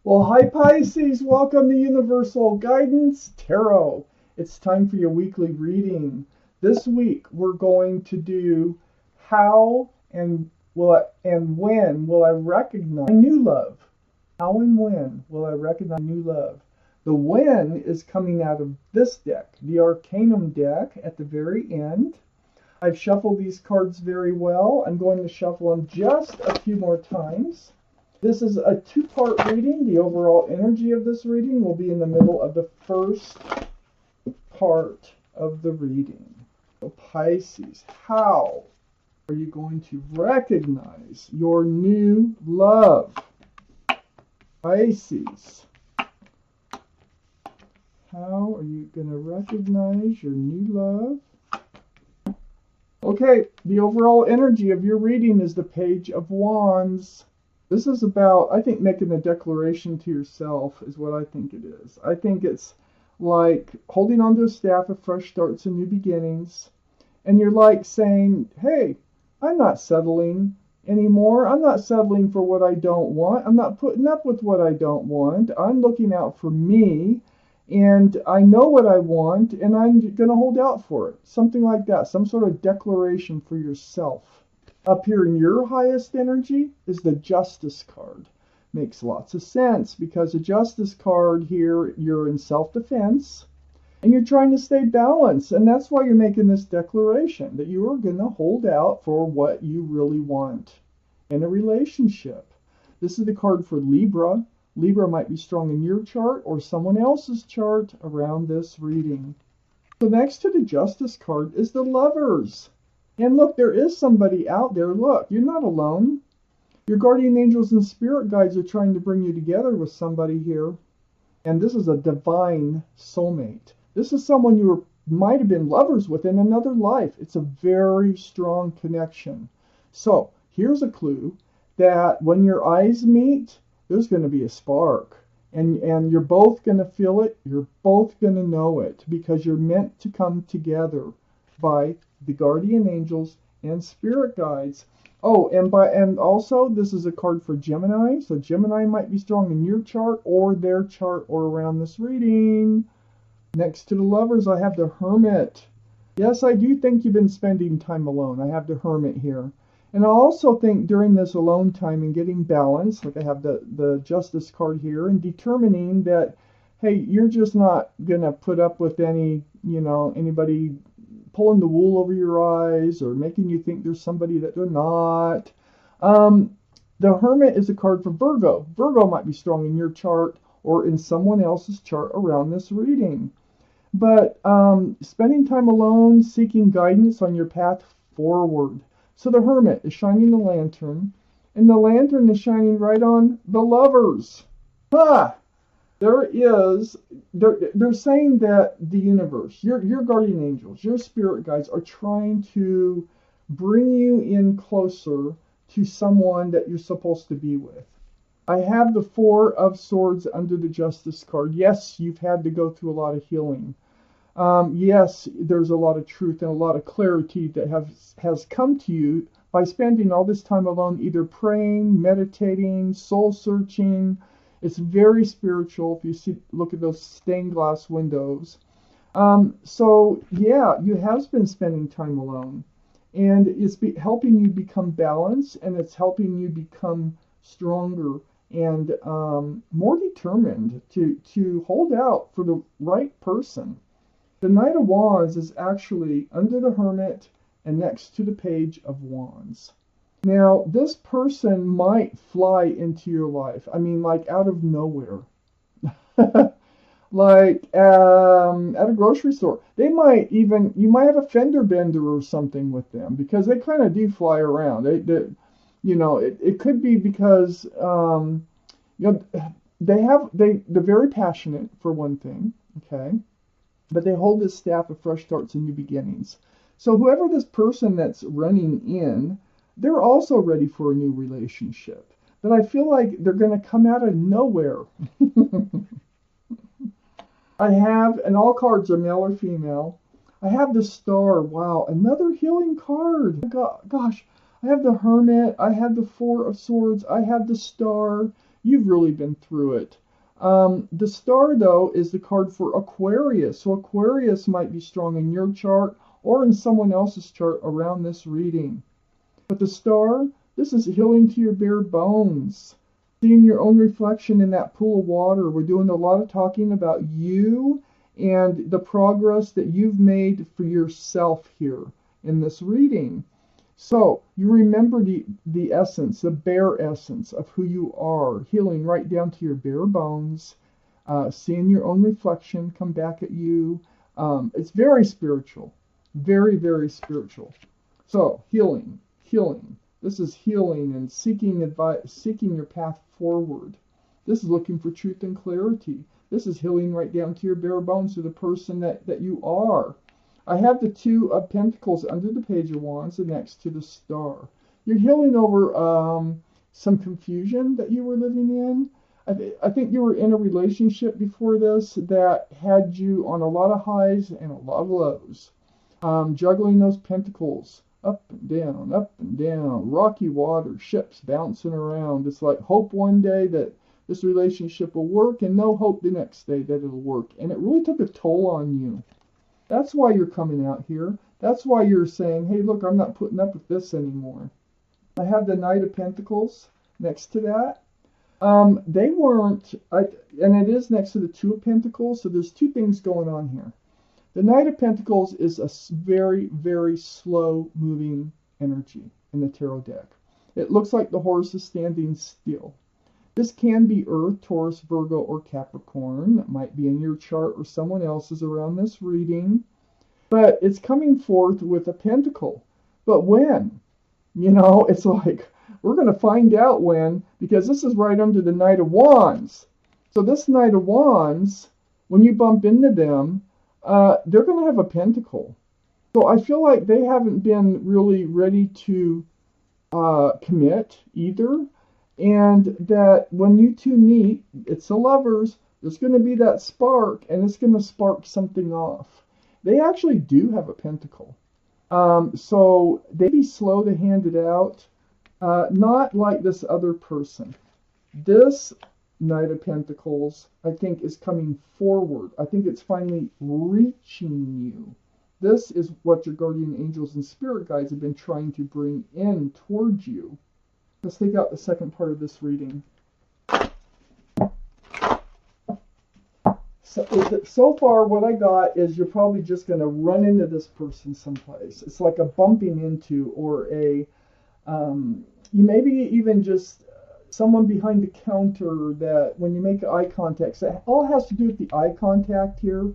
Well, hi Pisces, welcome to Universal Guidance Tarot. It's time for your weekly reading. This week we're going to do how and when will I recognize new love? How and when will I recognize new love? The when is coming out of this deck, the Arcanum deck at the very end. I've shuffled these cards very well. I'm going to shuffle them just a few more times. This is a two-part reading. The overall energy of this reading will be in the middle of the first part of the reading. So Pisces, how are you going to recognize your new love? Pisces, how are you going to recognize your new love? Okay, the overall energy of your reading is the Page of Wands. This is about, I think, making a declaration to yourself is what I think it is. I think it's like holding onto a staff of fresh starts and new beginnings. And you're like saying, hey, I'm not settling anymore. I'm not settling for what I don't want. I'm not putting up with what I don't want. I'm looking out for me. And I know what I want, and I'm going to hold out for it. Something like that. Some sort of declaration for yourself. Up here in your highest energy is the Justice card. Makes lots of sense because the Justice card here, you're in self-defense and you're trying to stay balanced. And that's why you're making this declaration that you are going to hold out for what you really want in a relationship. This is the card for Libra. Libra might be strong in your chart or someone else's chart around this reading. So next to the Justice card is the Lovers. And look, there is somebody out there. Look, you're not alone. Your guardian angels and spirit guides are trying to bring you together with somebody here. And this is a divine soulmate. This is someone you might have been lovers with in another life. It's a very strong connection. So here's a clue that when your eyes meet, there's going to be a spark. And you're both going to feel it. You're both going to know it because you're meant to come together by the guardian angels and spirit guides. Oh, and also this is a card for Gemini. So Gemini might be strong in your chart or their chart or around this reading. Next to the Lovers, I have the Hermit. Yes, I do think you've been spending time alone. I have the Hermit here. And I also think during this alone time and getting balance, like I have the Justice card here, and determining that, hey, you're just not going to put up with anybody pulling the wool over your eyes or making you think there's somebody that they're not. The Hermit is a card for Virgo. Virgo might be strong in your chart or in someone else's chart around this reading. But spending time alone, seeking guidance on your path forward. So the Hermit is shining the lantern, and the lantern is shining right on the Lovers. Ah! They're saying that the universe, your guardian angels, your spirit guides are trying to bring you in closer to someone that you're supposed to be with. I have the Four of Swords under the Justice card. Yes, you've had to go through a lot of healing. Yes, there's a lot of truth and a lot of clarity that has come to you by spending all this time alone, either praying, meditating, soul searching. It's very spiritual if you look at those stained glass windows. So yeah, you have been spending time alone. And it's helping you become balanced, and it's helping you become stronger and more determined to hold out for the right person. The Knight of Wands is actually under the Hermit and next to the Page of Wands. Now, this person might fly into your life. I mean, like out of nowhere. Like at a grocery store. You might have a fender bender or something with them because they kind of do fly around. It could be because, they're very passionate for one thing, okay? But they hold this staff of fresh starts and new beginnings. So whoever this person that's running in, they're also ready for a new relationship. But I feel like they're going to come out of nowhere. I have, and all cards are male or female. I have the Star. Wow, another healing card. Gosh, I have the Hermit. I have the Four of Swords. I have the Star. You've really been through it. The star, though, is the card for Aquarius. So Aquarius might be strong in your chart or in someone else's chart around this reading. But the star, this is healing to your bare bones. Seeing your own reflection in that pool of water. We're doing a lot of talking about you and the progress that you've made for yourself here in this reading. So you remember the essence, the bare essence of who you are, healing right down to your bare bones, seeing your own reflection come back at you. It's very spiritual, very, very spiritual. So healing. This is healing and seeking advice, seeking your path forward. This is looking for truth and clarity. This is healing right down to your bare bones, to the person that you are. I have the Two of Pentacles under the Page of Wands and next to the star. You're healing over some confusion that you were living in. I think you were in a relationship before this that had you on a lot of highs and a lot of lows. Juggling those pentacles. Up and down, rocky water, ships bouncing around. It's like hope one day that this relationship will work and no hope the next day that it'll work. And it really took a toll on you. That's why you're coming out here. That's why you're saying, hey, look, I'm not putting up with this anymore. I have the Knight of Pentacles next to that. They weren't, and it is next to the Two of Pentacles, so there's two things going on here. The Knight of Pentacles is a very, very slow-moving energy in the tarot deck. It looks like the horse is standing still. This can be Earth, Taurus, Virgo, or Capricorn. It might be in your chart or someone else's around this reading. But it's coming forth with a pentacle. But when? You know, it's like, we're going to find out when, because this is right under the Knight of Wands. So this Knight of Wands, when you bump into them, they're going to have a pentacle. So I feel like they haven't been really ready to commit either. And that when you two meet, it's the lovers, there's going to be that spark, and it's going to spark something off. They actually do have a pentacle. So they'd be slow to hand it out. Not like this other person. This Knight of Pentacles, I think, is coming forward. I think it's finally reaching you. This is what your guardian angels and spirit guides have been trying to bring in towards you. Let's take out the second part of this reading. So far, what I got is you're probably just going to run into this person someplace. It's like a bumping into, or a, you maybe even just someone behind the counter that when you make eye contact, so it all has to do with the eye contact here.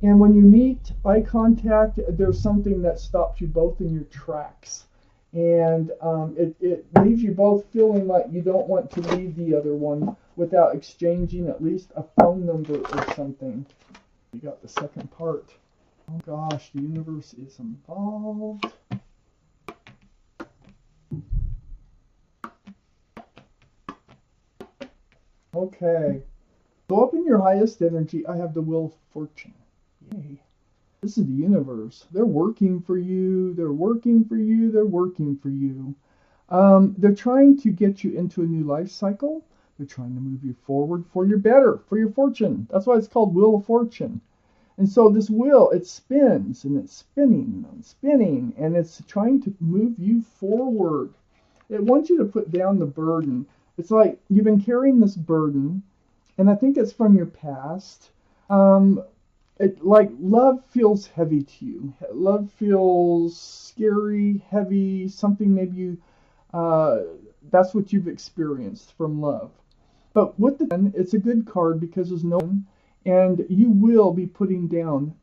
And when you meet eye contact, there's something that stops you both in your tracks. And it leaves you both feeling like you don't want to leave the other one without exchanging at least a phone number or something. You got the second part. Oh gosh, the universe is involved. Okay. Go up in your highest energy. I have the Wheel of Fortune. Yay. This is the universe. They're working for you. They're working for you. They're working for you. They're trying to get you into a new life cycle. They're trying to move you forward for your better, for your fortune. That's why it's called Wheel of Fortune. And so this wheel, it spins and it's spinning and spinning, and it's trying to move you forward. It wants you to put down the burden. It's like you've been carrying this burden, and I think it's from your past. Like love feels heavy to you. Love feels scary, heavy, something maybe you, that's what you've experienced from love. But with the 10, it's a good card because there's no one, and you will be putting down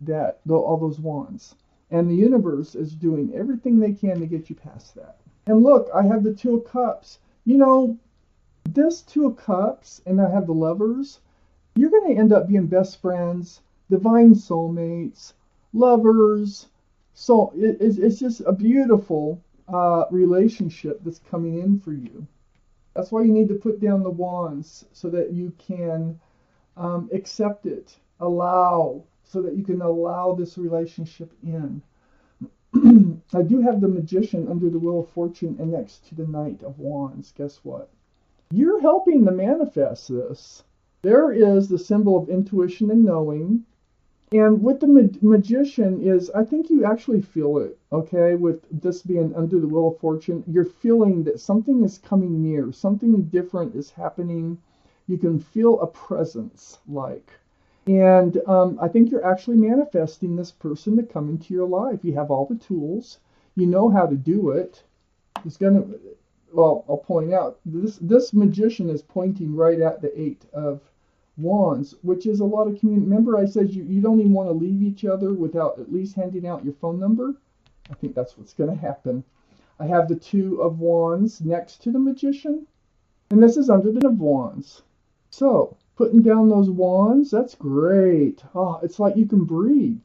all those wands. And the universe is doing everything they can to get you past that. And look, I have the Two of Cups. You know, this Two of Cups, and I have the Lovers, you're going to end up being best friends, divine soulmates, lovers. So it's just a beautiful relationship that's coming in for you. That's why you need to put down the wands so that you can accept it, so that you can allow this relationship in. I do have the Magician under the Wheel of Fortune and next to the Knight of Wands. Guess what? You're helping to manifest this. There is the symbol of intuition and knowing. And with the magician is, I think you actually feel it, okay? With this being under the wheel of fortune, you're feeling that something is coming near, something different is happening. You can feel a presence, like. And I think you're actually manifesting this person to come into your life. You have all the tools. You know how to do it. It's gonna, well, I'll point out, this magician is pointing right at the Eight of Wands, which is a lot of community. Remember I said you don't even want to leave each other without at least handing out your phone number? I think that's what's going to happen. I have the Two of Wands next to the magician, and this is under the of Wands. So, putting down those wands, that's great. Oh, it's like you can breathe.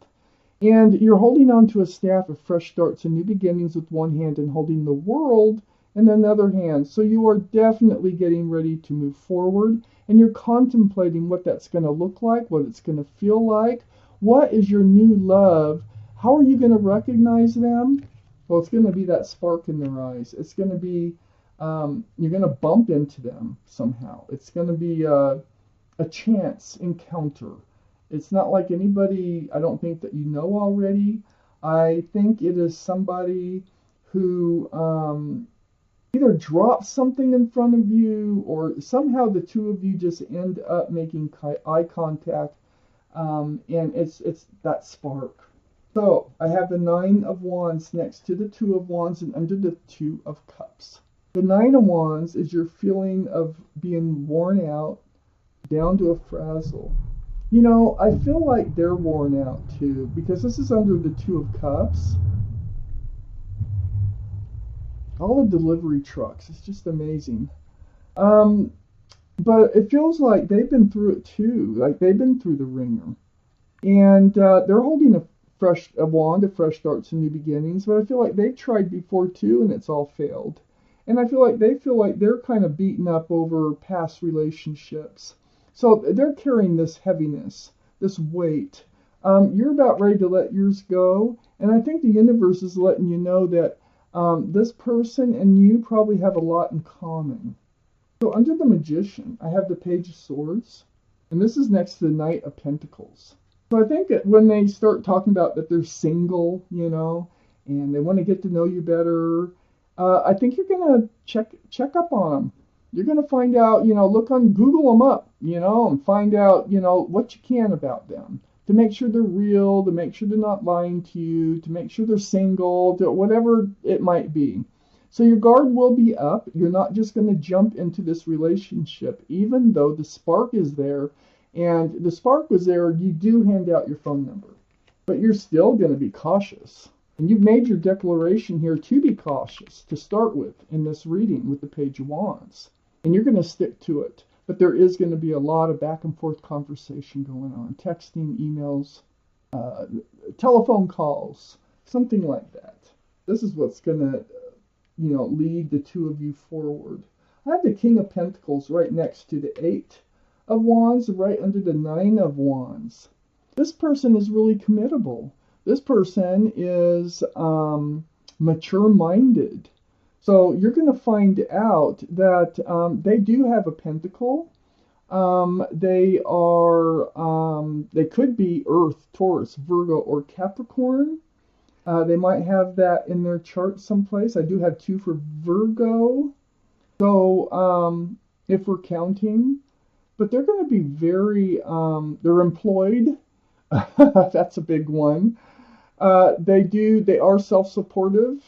And you're holding on to a staff of fresh starts and new beginnings with one hand and holding the world in another hand. So you are definitely getting ready to move forward, and you're contemplating what that's going to look like, what it's going to feel like. What is your new love? How are you going to recognize them? Well, it's going to be that spark in their eyes. It's going to be, you're going to bump into them somehow. It's going to be a chance encounter. It's not like anybody, I don't think, that you know already. I think it is somebody who either drops something in front of you, or somehow the two of you just end up making eye contact, and it's that spark. So I have the Nine of Wands next to the Two of Wands and under the Two of Cups. The Nine of Wands is your feeling of being worn out, down to a frazzle. You know, I feel like they're worn out too, because this is under the Two of Cups. All the delivery trucks, it's just amazing. But it feels like they've been through it too, like they've been through the ringer. And they're holding a wand of fresh starts and new beginnings, but I feel like they've tried before too, and it's all failed. And I feel like they're kind of beaten up over past relationships. So they're carrying this heaviness, this weight. You're about ready to let yours go, and I think the universe is letting you know that this person and you probably have a lot in common. So under the Magician, I have the Page of Swords, and this is next to the Knight of Pentacles. So I think that when they start talking about that they're single, you know, and they want to get to know you better, I think you're going to check up on them. You're going to find out, you know, Google them up, you know, and find out, you know, what you can about them, to make sure they're real, to make sure they're not lying to you, to make sure they're single, to whatever it might be. So your guard will be up. You're not just going to jump into this relationship, even though the spark is there. And the spark was there, you do hand out your phone number. But you're still going to be cautious. And you've made your declaration here to be cautious, to start with, in this reading with the Page of Wands. And you're going to stick to it. But there is going to be a lot of back and forth conversation going on. Texting, emails, telephone calls, something like that. This is what's going to, you know, lead the two of you forward. I have the King of Pentacles right next to the Eight of Wands, right under the Nine of Wands. This person is really committable. This person is mature-minded. So you're going to find out that they do have a pentacle. They could be Earth, Taurus, Virgo, or Capricorn. They might have that in their chart someplace. I do have 2 for Virgo. So if we're counting, but they're going to be very, they're employed. That's a big one. They are self-supportive,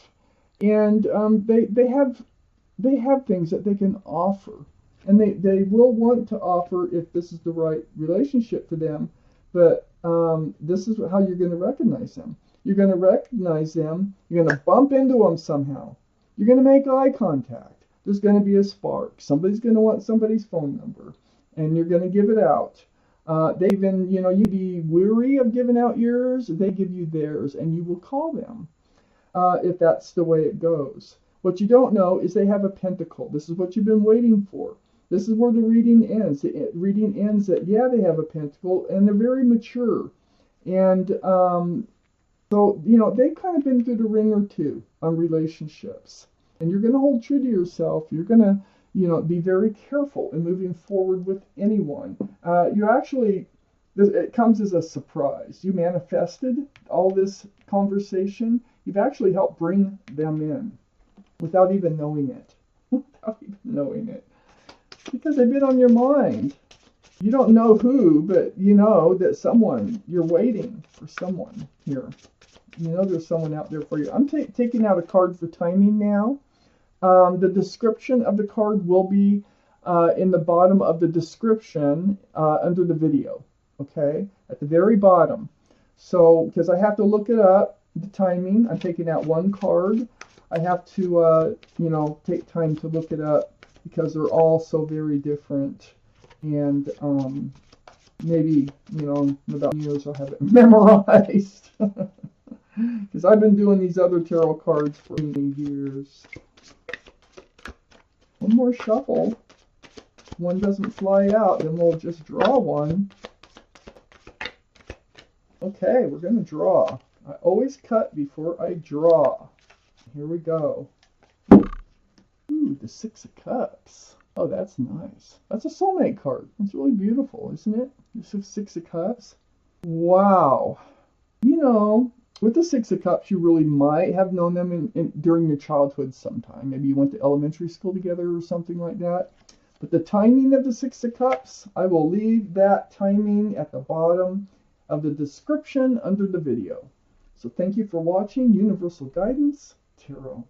and they have things that they can offer, and they will want to offer if this is the right relationship for them. But this is how you're going to recognize them. You're going to recognize them. You're going to bump into them somehow. You're going to make eye contact. There's going to be a spark. Somebody's going to want somebody's phone number, and you're going to give it out. They even, you know, you'd be weary of giving out yours. They give you theirs, and you will call them if that's the way it goes. What you don't know is they have a pentacle. This is what you've been waiting for. This is where the reading ends. The reading ends that, yeah, they have a pentacle, and they're very mature. And so, you know, they've kind of been through the ringer too on relationships. And you're going to hold true to yourself. You're going to, be very careful in moving forward with anyone. You actually, it comes as a surprise. You manifested all this conversation. You've actually helped bring them in without even knowing it. Without even knowing it. Because they've been on your mind. You don't know who, but you know that you're waiting for someone here. You know there's someone out there for you. I'm taking out a card for timing now. The description of the card will be in the bottom of the description under the video. Okay? At the very bottom. So, because I have to look it up, the timing, I'm taking out one card. I have to, take time to look it up because they're all so very different. And maybe, in about years I'll have it memorized. Because I've been doing these other tarot cards for many years. One more shuffle. One doesn't fly out, then we'll just draw one. Okay, we're going to draw. I always cut before I draw. Here we go. Ooh, the Six of Cups. Oh, that's nice. That's a soulmate card. It's really beautiful, isn't it? The Six of Cups. Wow. With the Six of Cups, you really might have known them during your childhood sometime. Maybe you went to elementary school together or something like that. But the timing of the Six of Cups, I will leave that timing at the bottom of the description under the video. So thank you for watching Universal Guidance Tarot.